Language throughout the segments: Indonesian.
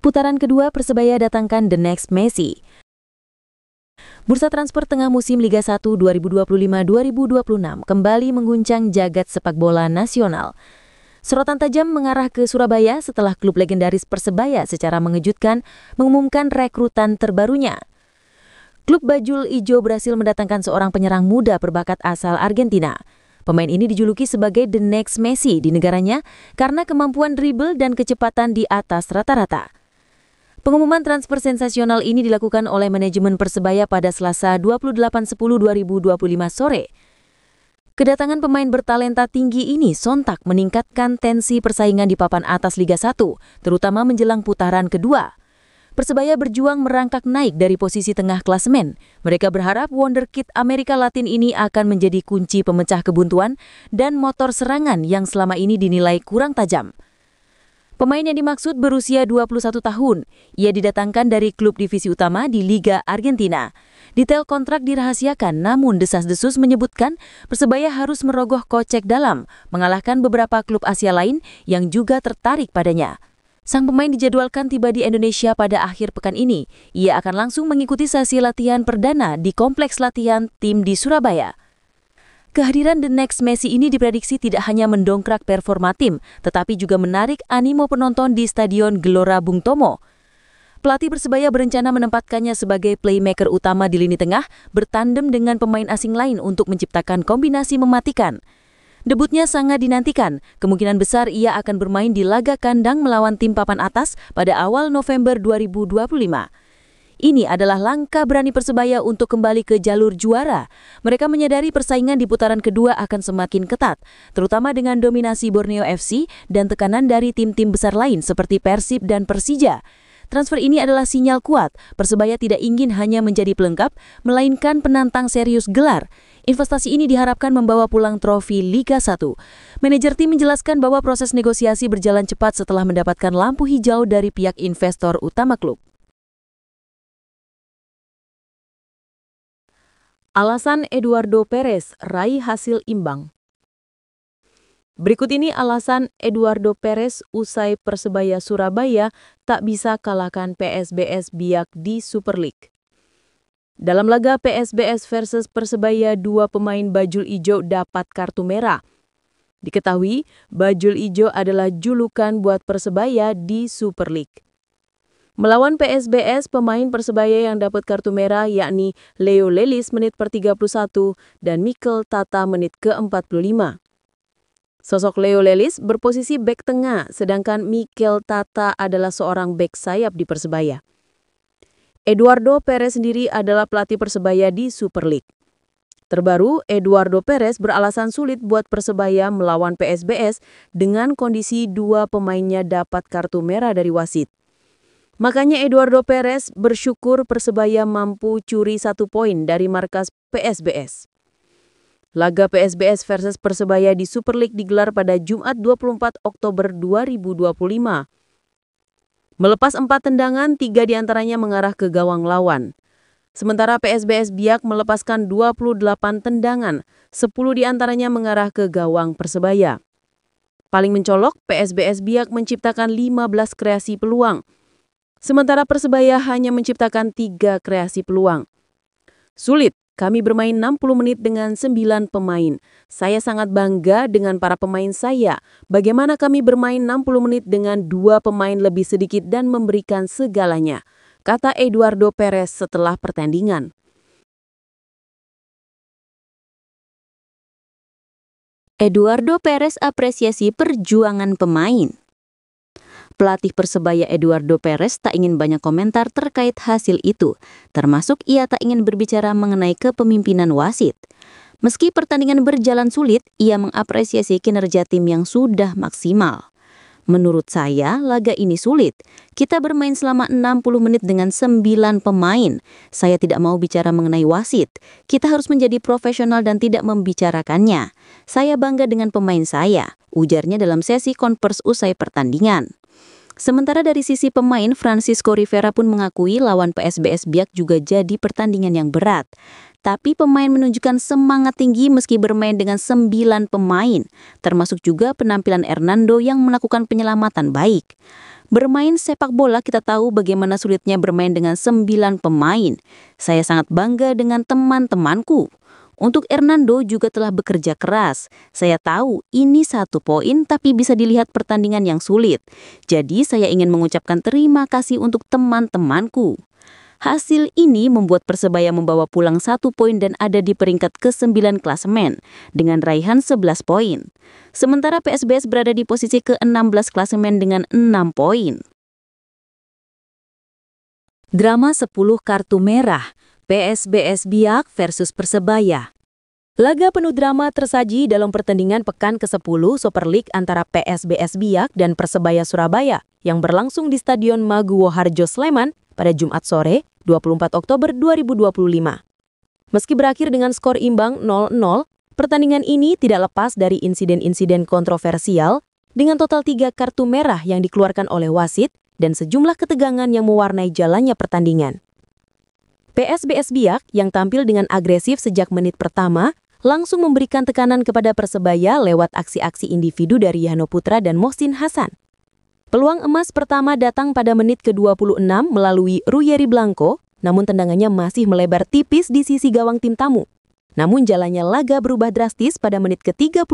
Putaran kedua, Persebaya datangkan The Next Messi. Bursa transfer tengah musim Liga 1 2025-2026 kembali mengguncang jagat sepak bola nasional. Sorotan tajam mengarah ke Surabaya setelah klub legendaris Persebaya secara mengejutkan mengumumkan rekrutan terbarunya. Klub Bajul Ijo berhasil mendatangkan seorang penyerang muda berbakat asal Argentina. Pemain ini dijuluki sebagai The Next Messi di negaranya karena kemampuan dribble dan kecepatan di atas rata-rata. Pengumuman transfer sensasional ini dilakukan oleh manajemen Persebaya pada Selasa 28/10/2025 sore. Kedatangan pemain bertalenta tinggi ini sontak meningkatkan tensi persaingan di papan atas Liga 1, terutama menjelang putaran kedua. Persebaya berjuang merangkak naik dari posisi tengah klasemen. Mereka berharap wonderkid Amerika Latin ini akan menjadi kunci pemecah kebuntuan dan motor serangan yang selama ini dinilai kurang tajam. Pemain yang dimaksud berusia 21 tahun. Ia didatangkan dari klub divisi utama di Liga Argentina. Detail kontrak dirahasiakan, namun desas-desus menyebutkan Persebaya harus merogoh kocek dalam, mengalahkan beberapa klub Asia lain yang juga tertarik padanya. Sang pemain dijadwalkan tiba di Indonesia pada akhir pekan ini. Ia akan langsung mengikuti sesi latihan perdana di kompleks latihan tim di Surabaya. Kehadiran The Next Messi ini diprediksi tidak hanya mendongkrak performa tim, tetapi juga menarik animo penonton di Stadion Gelora Bung Tomo. Pelatih Persebaya berencana menempatkannya sebagai playmaker utama di lini tengah, bertandem dengan pemain asing lain untuk menciptakan kombinasi mematikan. Debutnya sangat dinantikan, kemungkinan besar ia akan bermain di laga kandang melawan tim papan atas pada awal November 2025. Ini adalah langkah berani Persebaya untuk kembali ke jalur juara. Mereka menyadari persaingan di putaran kedua akan semakin ketat, terutama dengan dominasi Borneo FC dan tekanan dari tim-tim besar lain seperti Persib dan Persija. Transfer ini adalah sinyal kuat, Persebaya tidak ingin hanya menjadi pelengkap, melainkan penantang serius gelar. Investasi ini diharapkan membawa pulang trofi Liga 1. Manajer tim menjelaskan bahwa proses negosiasi berjalan cepat setelah mendapatkan lampu hijau dari pihak investor utama klub. Alasan Eduardo Perez raih hasil imbang. Berikut ini alasan Eduardo Perez usai Persebaya Surabaya tak bisa kalahkan PSBS Biak di Super League. Dalam laga PSBS versus Persebaya, dua pemain Bajul Ijo dapat kartu merah. Diketahui, Bajul Ijo adalah julukan buat Persebaya di Super League. Melawan PSBS, pemain Persebaya yang dapat kartu merah yakni Leo Lelis menit per-31 dan Mikel Tata menit ke-45. Sosok Leo Lelis berposisi bek tengah, sedangkan Mikel Tata adalah seorang bek sayap di Persebaya. Eduardo Perez sendiri adalah pelatih Persebaya di Super League. Terbaru, Eduardo Perez beralasan sulit buat Persebaya melawan PSBS dengan kondisi dua pemainnya dapat kartu merah dari wasit. Makanya Eduardo Perez bersyukur Persebaya mampu curi 1 poin dari markas PSBS. Laga PSBS versus Persebaya di Super League digelar pada Jumat 24 Oktober 2025. Melepas 4 tendangan, 3 diantaranya mengarah ke gawang lawan. Sementara PSBS Biak melepaskan 28 tendangan, 10 diantaranya mengarah ke gawang Persebaya. Paling mencolok, PSBS Biak menciptakan 15 kreasi peluang. Sementara Persebaya hanya menciptakan 3 kreasi peluang. Sulit, kami bermain 60 menit dengan 9 pemain. Saya sangat bangga dengan para pemain saya. Bagaimana kami bermain 60 menit dengan 2 pemain lebih sedikit dan memberikan segalanya, kata Eduardo Perez setelah pertandingan. Eduardo Perez apresiasi perjuangan pemain. Pelatih Persebaya Eduardo Perez tak ingin banyak komentar terkait hasil itu, termasuk ia tak ingin berbicara mengenai kepemimpinan wasit. Meski pertandingan berjalan sulit, ia mengapresiasi kinerja tim yang sudah maksimal. Menurut saya, laga ini sulit. Kita bermain selama 60 menit dengan 9 pemain. Saya tidak mau bicara mengenai wasit. Kita harus menjadi profesional dan tidak membicarakannya. Saya bangga dengan pemain saya, ujarnya dalam sesi konvers usai pertandingan. Sementara dari sisi pemain, Francisco Rivera pun mengakui lawan PSBS Biak juga jadi pertandingan yang berat. Tapi pemain menunjukkan semangat tinggi meski bermain dengan 9 pemain, termasuk juga penampilan Hernando yang melakukan penyelamatan baik. Bermain sepak bola kita tahu bagaimana sulitnya bermain dengan 9 pemain. Saya sangat bangga dengan teman-temanku. Untuk Hernando juga telah bekerja keras. Saya tahu ini 1 poin tapi bisa dilihat pertandingan yang sulit. Jadi saya ingin mengucapkan terima kasih untuk teman-temanku. Hasil ini membuat Persebaya membawa pulang 1 poin dan ada di peringkat ke-9 klasemen dengan raihan 11 poin. Sementara PSBS berada di posisi ke-16 klasemen dengan 6 poin. Drama 10 kartu merah, PSBS Biak versus Persebaya. Laga penuh drama tersaji dalam pertandingan pekan ke-10 Super League antara PSBS Biak dan Persebaya Surabaya yang berlangsung di Stadion Maguwo Harjo Sleman pada Jumat sore, 24 Oktober 2025. Meski berakhir dengan skor imbang 0-0, pertandingan ini tidak lepas dari insiden-insiden kontroversial dengan total 3 kartu merah yang dikeluarkan oleh wasit dan sejumlah ketegangan yang mewarnai jalannya pertandingan. PSBS Biak yang tampil dengan agresif sejak menit pertama langsung memberikan tekanan kepada Persebaya lewat aksi-aksi individu dari Yano Putra dan Mohsin Hasan. Peluang emas pertama datang pada menit ke-26 melalui Ruyeri Blanco, namun tendangannya masih melebar tipis di sisi gawang tim tamu. Namun jalannya laga berubah drastis pada menit ke-32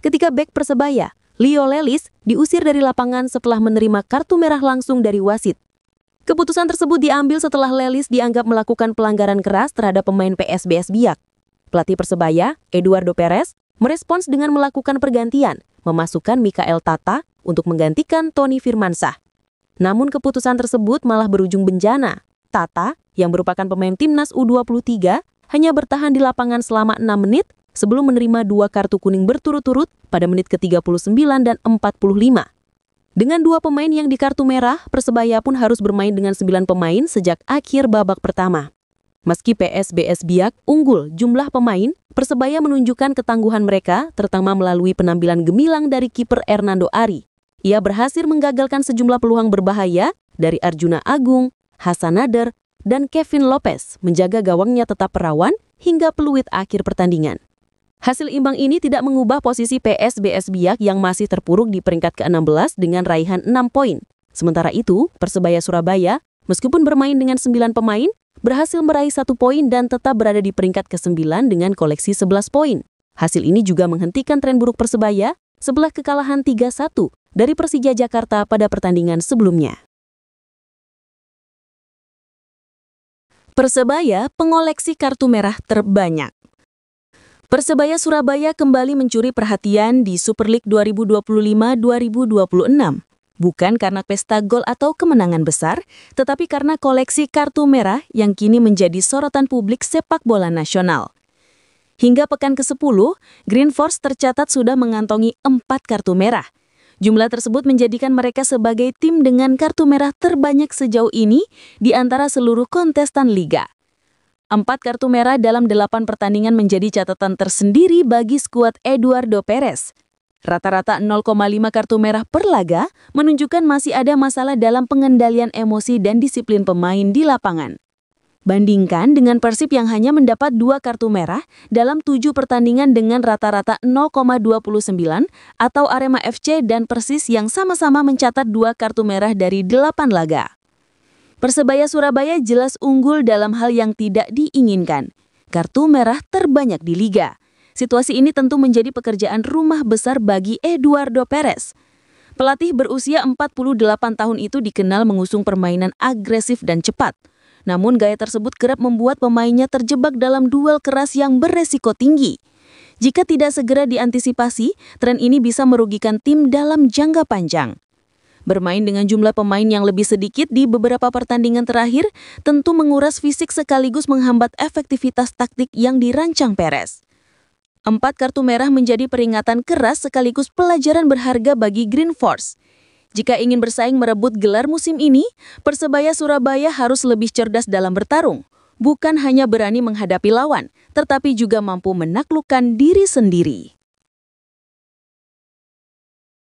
ketika bek Persebaya, Leo Lelis, diusir dari lapangan setelah menerima kartu merah langsung dari wasit. Keputusan tersebut diambil setelah Lelis dianggap melakukan pelanggaran keras terhadap pemain PSBS Biak. Pelatih Persebaya, Eduardo Perez, merespons dengan melakukan pergantian, memasukkan Mikael Tata untuk menggantikan Tony Firmansyah. Namun keputusan tersebut malah berujung bencana. Tata, yang merupakan pemain timnas U23, hanya bertahan di lapangan selama 6 menit sebelum menerima 2 kartu kuning berturut-turut pada menit ke-39 dan 45. Dengan 2 pemain yang di kartu merah, Persebaya pun harus bermain dengan 9 pemain sejak akhir babak pertama. Meski PSBS Biak unggul jumlah pemain, Persebaya menunjukkan ketangguhan mereka, terutama melalui penampilan gemilang dari kiper Hernando Ari. Ia berhasil menggagalkan sejumlah peluang berbahaya dari Arjuna Agung, Hasan Nader, dan Kevin Lopez, menjaga gawangnya tetap perawan hingga peluit akhir pertandingan. Hasil imbang ini tidak mengubah posisi PSBS Biak yang masih terpuruk di peringkat ke-16 dengan raihan 6 poin. Sementara itu, Persebaya Surabaya, meskipun bermain dengan 9 pemain, berhasil meraih 1 poin dan tetap berada di peringkat ke-9 dengan koleksi 11 poin. Hasil ini juga menghentikan tren buruk Persebaya setelah kekalahan 3-1 dari Persija Jakarta pada pertandingan sebelumnya. Persebaya pengoleksi kartu merah terbanyak. Persebaya Surabaya kembali mencuri perhatian di Super League 2025-2026. Bukan karena pesta gol atau kemenangan besar, tetapi karena koleksi kartu merah yang kini menjadi sorotan publik sepak bola nasional. Hingga pekan ke-10, Green Force tercatat sudah mengantongi 4 kartu merah. Jumlah tersebut menjadikan mereka sebagai tim dengan kartu merah terbanyak sejauh ini di antara seluruh kontestan liga. 4 kartu merah dalam 8 pertandingan menjadi catatan tersendiri bagi skuad Eduardo Perez. Rata-rata 0,5 kartu merah per laga menunjukkan masih ada masalah dalam pengendalian emosi dan disiplin pemain di lapangan. Bandingkan dengan Persib yang hanya mendapat 2 kartu merah dalam 7 pertandingan dengan rata-rata 0,29 atau Arema FC dan Persis yang sama-sama mencatat 2 kartu merah dari 8 laga. Persebaya Surabaya jelas unggul dalam hal yang tidak diinginkan. Kartu merah terbanyak di liga. Situasi ini tentu menjadi pekerjaan rumah besar bagi Eduardo Perez. Pelatih berusia 48 tahun itu dikenal mengusung permainan agresif dan cepat. Namun gaya tersebut kerap membuat pemainnya terjebak dalam duel keras yang beresiko tinggi. Jika tidak segera diantisipasi, tren ini bisa merugikan tim dalam jangka panjang. Bermain dengan jumlah pemain yang lebih sedikit di beberapa pertandingan terakhir tentu menguras fisik sekaligus menghambat efektivitas taktik yang dirancang Perez. 4 kartu merah menjadi peringatan keras sekaligus pelajaran berharga bagi Green Force. Jika ingin bersaing merebut gelar musim ini, Persebaya Surabaya harus lebih cerdas dalam bertarung. Bukan hanya berani menghadapi lawan, tetapi juga mampu menaklukkan diri sendiri.